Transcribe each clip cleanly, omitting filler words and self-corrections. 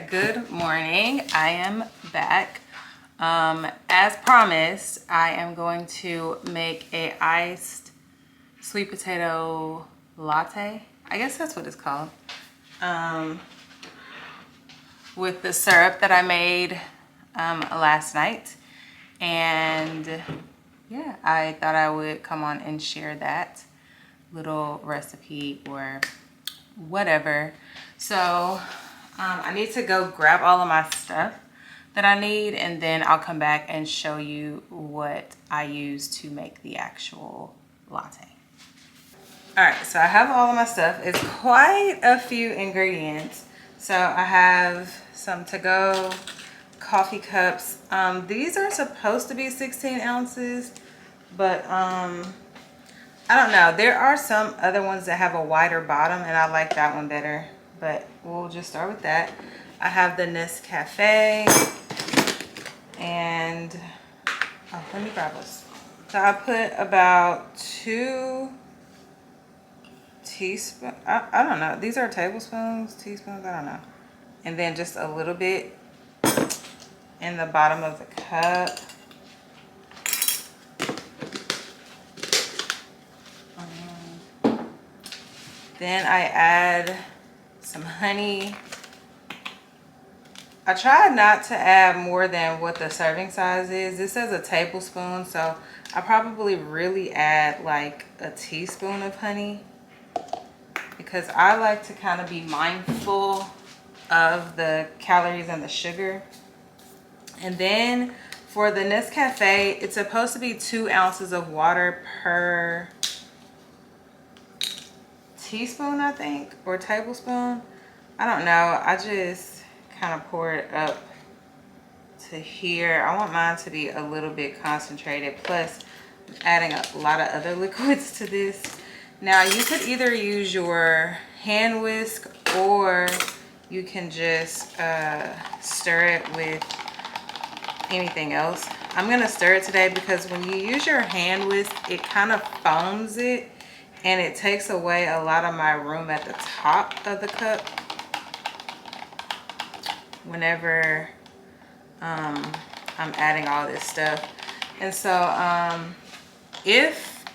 Good morning. I am back. As promised, I am going to make a iced sweet potato latte. I guess that's what it's called. With the syrup that I made last night. And yeah, I thought I would come on and share that little recipe or whatever. So I need to go grab all of my stuff that I need, and then I'll come back and show you what I use to make the actual latte. All right, so I have all of my stuff. It's quite a few ingredients. So I have some to-go coffee cups. These are supposed to be 16 ounces, but I don't know. There are some other ones that have a wider bottom, and I like that one better. But we'll just start with that. I have the Nescafe, and oh, let me grab this. So I put about 2 teaspoons. I don't know. These are tablespoons, teaspoons. I don't know. And then just a little bit in the bottom of the cup. Then I add some honey. I try not to add more than what the serving size is. This says a tablespoon, so I probably really add like a teaspoon of honey because I like to kind of be mindful of the calories and the sugar. And then for the Nescafe, it's supposed to be 2 ounces of water per teaspoon, I think, or tablespoon. I don't know. I just kind of pour it up to here. I want mine to be a little bit concentrated. Plus, I'm adding a lot of other liquids to this. Now, you could either use your hand whisk or you can just stir it with anything else. I'm going to stir it today because when you use your hand whisk, it kind of foams it. And it takes away a lot of my room at the top of the cup whenever I'm adding all this stuff. And so if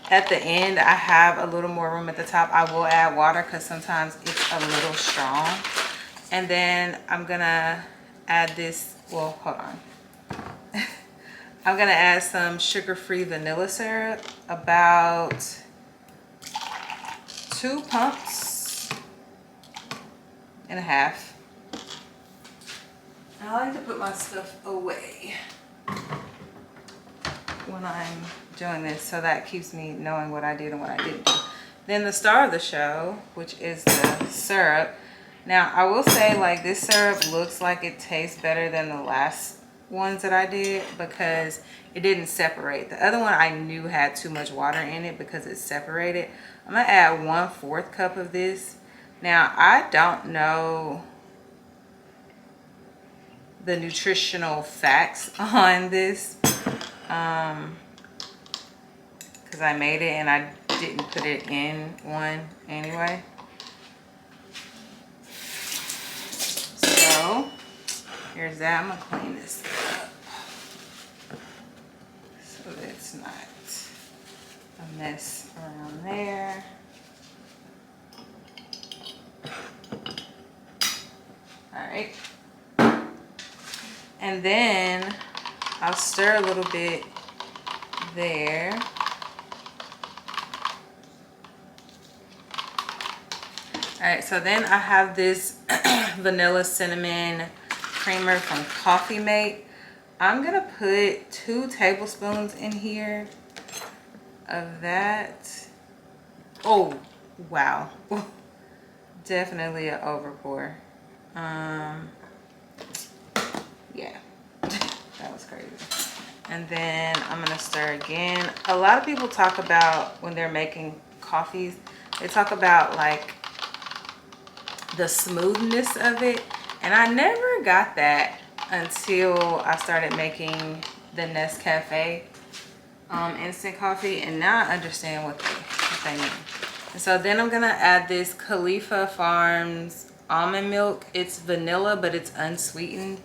at the end I have a little more room at the top, I will add water because sometimes it's a little strong. And then I'm gonna add this, well, hold on. I'm gonna add some sugar-free vanilla syrup, about 2 pumps and a half. I like to put my stuff away when I'm doing this, so that keeps me knowing what I did and what I didn't do. Then the star of the show, which is the syrup. Now I will say, like, this syrup looks like it tastes better than the last ones that I did because it didn't separate. The other one I knew had too much water in it because it separated. I'm gonna add 1/4 cup of this. Now I don't know the nutritional facts on this because I made it and I didn't put it in one anyway. So here's that. I'm gonna clean this up so that it's not a mess around there. All right. And then I'll stir a little bit there. All right, so then I have this vanilla cinnamon creamer from Coffee Mate. I'm gonna put 2 tablespoons in here of that. Oh, wow. Definitely an overpour. Yeah, that was crazy. And then I'm gonna stir again. A lot of people talk about when they're making coffees, they talk about like the smoothness of it, and I never got that until I started making the Nescafe instant coffee, and now I understand what they mean. And so then I'm gonna add this Khalifa Farms almond milk. It's vanilla, but it's unsweetened.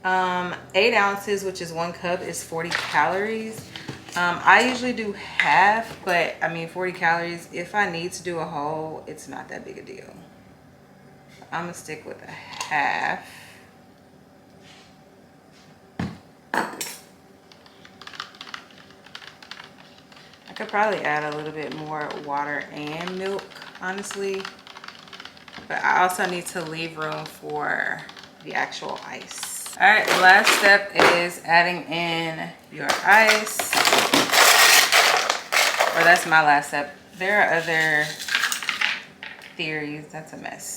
8 ounces, which is 1 cup, is 40 calories. I usually do half, but I mean 40 calories. If I need to do a whole, it's not that big a deal. I'm gonna stick with a half. I could probably add a little bit more water and milk, honestly. But I also need to leave room for the actual ice. All right, the last step is adding in your ice. Or that's my last step. There are other theories. That's a mess.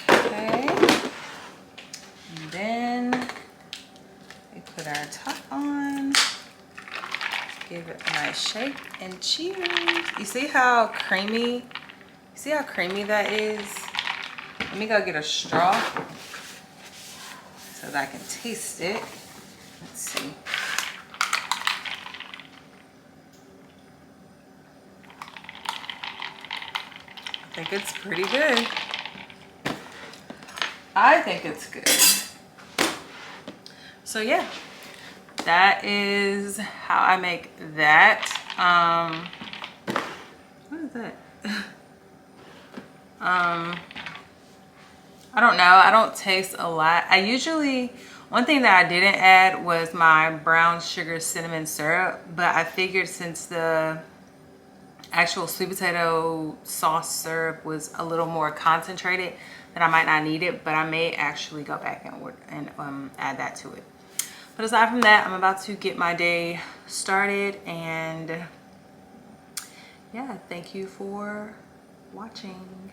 Okay. And then we put our top on. Give it a nice shake and cheers. You see how creamy? You see how creamy that is? Let me go get a straw so that I can taste it. Let's see. I think it's pretty good. I think it's good. So yeah, that is how I make that. What is that? I don't know. I don't taste a lot. One thing that I didn't add was my brown sugar cinnamon syrup, but I figured since the actual sweet potato sauce syrup was a little more concentrated, that I might not need it, but I may actually go back and add that to it. But aside from that, I'm about to get my day started, and yeah, thank you for watching.